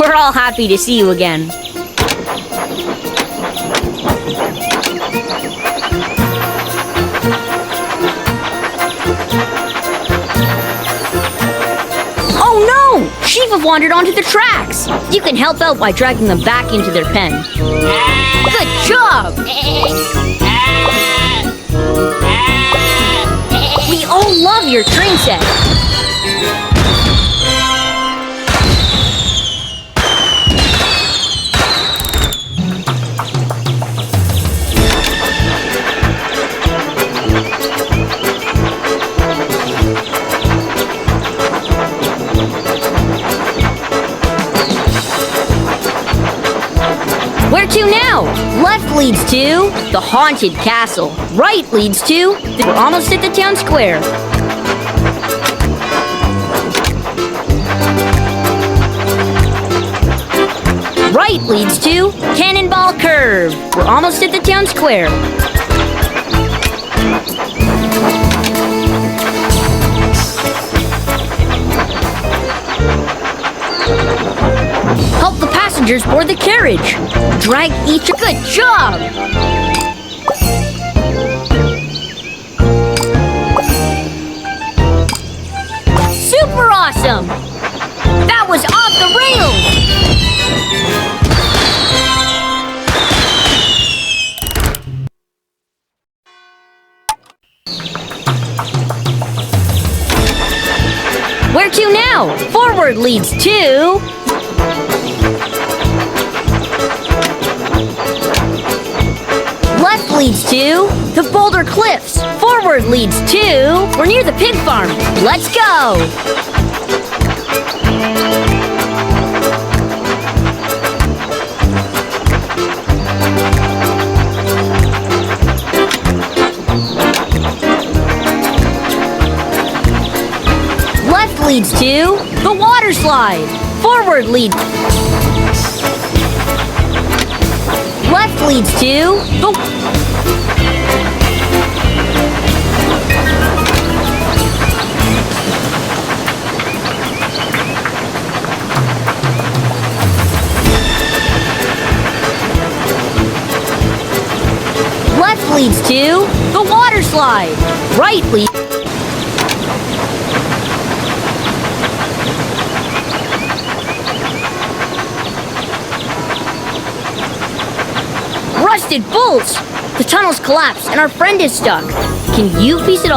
We're all happy to see you again. Oh no! Sheep have wandered onto the tracks. You can help out by dragging them back into their pen. Good job! We all love your train set. Where to now? Left leads to the haunted castle. Right leads to we're almost at the town square. Right leads to Cannonball Curve. We're almost at the town square. Help the passengers board the carriage. Drag each. Good job! Super awesome! That was off the rails! Where to now? Forward leads to left leads to the Boulder Cliffs. Forward leads to we're near the pig farm. Let's go! Left leads to the water slide. Forward leads. Left leads to the left leads to the water slide. Right leads. Rusted bolts! The tunnel's collapsed and our friend is stuck. Can you piece it all?